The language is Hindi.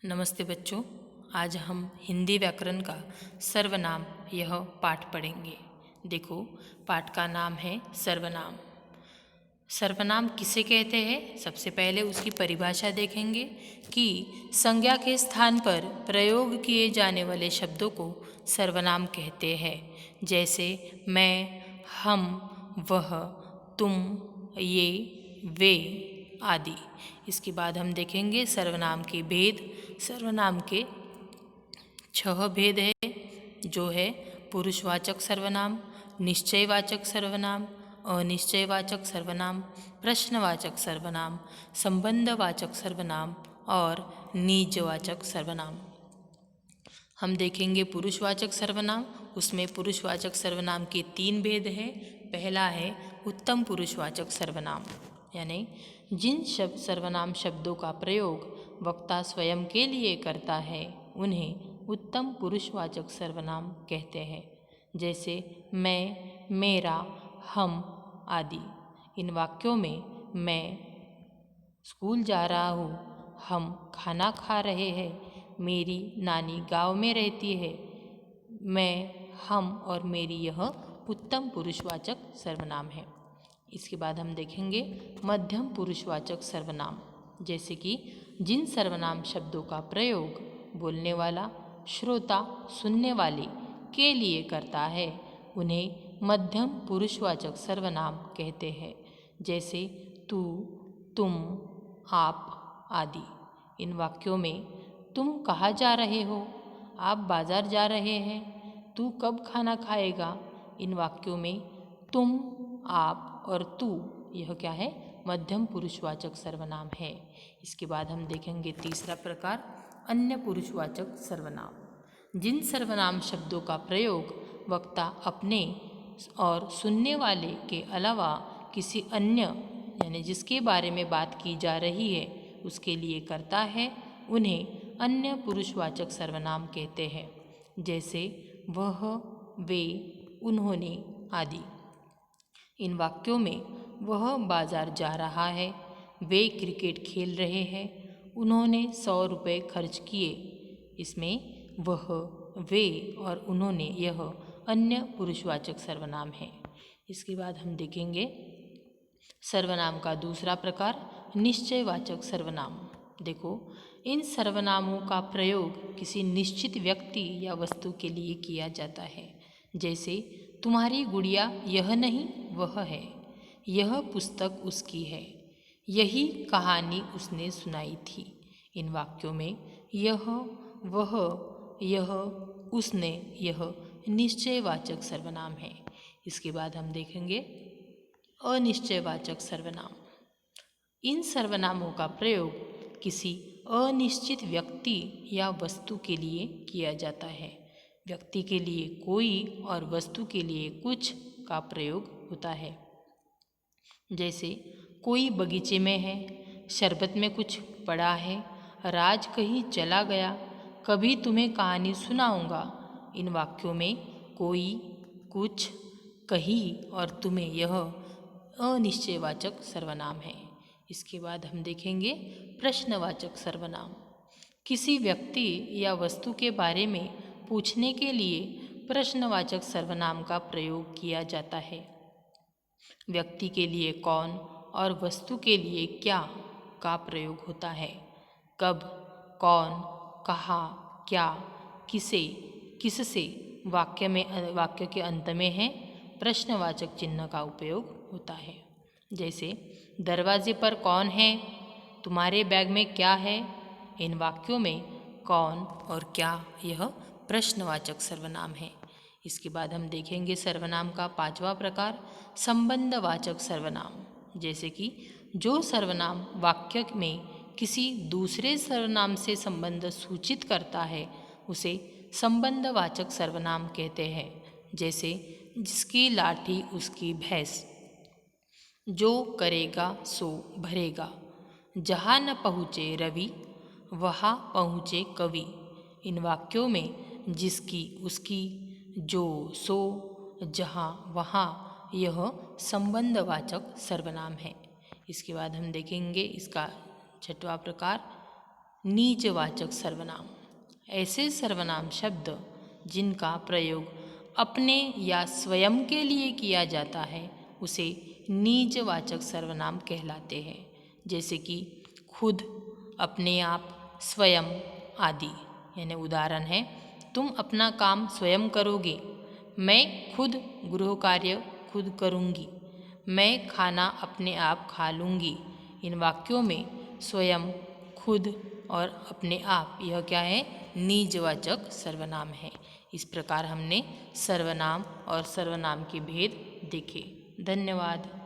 नमस्ते बच्चों। आज हम हिंदी व्याकरण का सर्वनाम यह पाठ पढ़ेंगे। देखो, पाठ का नाम है सर्वनाम। सर्वनाम किसे कहते हैं? सबसे पहले उसकी परिभाषा देखेंगे कि संज्ञा के स्थान पर प्रयोग किए जाने वाले शब्दों को सर्वनाम कहते हैं। जैसे मैं, हम, वह, तुम, ये, वे आदि। इसके बाद हम देखेंगे सर्वनाम के भेद। सर्वनाम के 6 भेद है, जो है पुरुषवाचक सर्वनाम, निश्चयवाचक सर्वनाम, अनिश्चयवाचक सर्वनाम, प्रश्नवाचक सर्वनाम, संबंधवाचक सर्वनाम और निजवाचक सर्वनाम। हम देखेंगे पुरुषवाचक सर्वनाम। उसमें पुरुषवाचक सर्वनाम के 3 भेद हैं। पहला है उत्तम पुरुषवाचक सर्वनाम, यानी जिन सर्वनाम शब्दों का प्रयोग वक्ता स्वयं के लिए करता है उन्हें उत्तम पुरुषवाचक सर्वनाम कहते हैं। जैसे मैं, मेरा, हम आदि। इन वाक्यों में मैं स्कूल जा रहा हूँ, हम खाना खा रहे हैं, मेरी नानी गांव में रहती है, मैं, हम और मेरी यह उत्तम पुरुषवाचक सर्वनाम है। इसके बाद हम देखेंगे मध्यम पुरुषवाचक सर्वनाम। जैसे कि जिन सर्वनाम शब्दों का प्रयोग बोलने वाला श्रोता सुनने वाले के लिए करता है उन्हें मध्यम पुरुषवाचक सर्वनाम कहते हैं। जैसे तू, तुम, आप आदि। इन वाक्यों में तुम कहाँ जा रहे हो, आप बाजार जा रहे हैं, तू कब खाना खाएगा। इन वाक्यों में तुम, आप और तू यह क्या है? मध्यम पुरुषवाचक सर्वनाम है। इसके बाद हम देखेंगे तीसरा प्रकार अन्य पुरुषवाचक सर्वनाम। जिन सर्वनाम शब्दों का प्रयोग वक्ता अपने और सुनने वाले के अलावा किसी अन्य, यानी जिसके बारे में बात की जा रही है उसके लिए करता है उन्हें अन्य पुरुषवाचक सर्वनाम कहते हैं। जैसे वह, वे, उन्होंने आदि। इन वाक्यों में वह बाजार जा रहा है, वे क्रिकेट खेल रहे हैं, उन्होंने 100 रुपये खर्च किए। इसमें वह, वे और उन्होंने यह अन्य पुरुषवाचक सर्वनाम है। इसके बाद हम देखेंगे सर्वनाम का दूसरा प्रकार निश्चयवाचक सर्वनाम। देखो, इन सर्वनामों का प्रयोग किसी निश्चित व्यक्ति या वस्तु के लिए किया जाता है। जैसे तुम्हारी गुड़िया यह नहीं वह है, यह पुस्तक उसकी है, यही कहानी उसने सुनाई थी। इन वाक्यों में यह, वह, यह, उसने यह निश्चयवाचक सर्वनाम है। इसके बाद हम देखेंगे अनिश्चयवाचक सर्वनाम। इन सर्वनामों का प्रयोग किसी अनिश्चित व्यक्ति या वस्तु के लिए किया जाता है। व्यक्ति के लिए कोई और वस्तु के लिए कुछ का प्रयोग होता है। जैसे कोई बगीचे में है, शरबत में कुछ पड़ा है, राज कहीं चला गया, कभी तुम्हें कहानी सुनाऊंगा। इन वाक्यों में कोई, कुछ, कहीं और तुम्हें यह अनिश्चयवाचक सर्वनाम है। इसके बाद हम देखेंगे प्रश्नवाचक सर्वनाम। किसी व्यक्ति या वस्तु के बारे में पूछने के लिए प्रश्नवाचक सर्वनाम का प्रयोग किया जाता है। व्यक्ति के लिए कौन और वस्तु के लिए क्या का प्रयोग होता है। कब, कौन, कहाँ, क्या, किसे, किससे वाक्य के अंत में है प्रश्नवाचक चिन्ह का उपयोग होता है। जैसे दरवाजे पर कौन है, तुम्हारे बैग में क्या है। इन वाक्यों में कौन और क्या यह प्रश्नवाचक सर्वनाम है। इसके बाद हम देखेंगे सर्वनाम का 5वां प्रकार संबंधवाचक सर्वनाम। जैसे कि जो सर्वनाम वाक्य में किसी दूसरे सर्वनाम से संबंध सूचित करता है उसे संबंधवाचक सर्वनाम कहते हैं। जैसे जिसकी लाठी उसकी भैंस, जो करेगा सो भरेगा, जहाँ न पहुँचे रवि वहाँ पहुँचे कवि। इन वाक्यों में जिसकी, उसकी, जो, सो, जहाँ, वहाँ यह संबंधवाचक सर्वनाम है। इसके बाद हम देखेंगे इसका 6वां प्रकार नीचवाचक सर्वनाम, ऐसे सर्वनाम शब्द जिनका प्रयोग अपने या स्वयं के लिए किया जाता है उसे नीचवाचक सर्वनाम कहलाते हैं। जैसे कि खुद, अपने आप, स्वयं आदि। यानी उदाहरण है, तुम अपना काम स्वयं करोगे, मैं खुद गृह कार्य खुद करूँगी, मैं खाना अपने आप खा लूँगी। इन वाक्यों में स्वयं, खुद और अपने आप यह क्या है? निजवाचक सर्वनाम है। इस प्रकार हमने सर्वनाम और सर्वनाम के भेद देखे। धन्यवाद।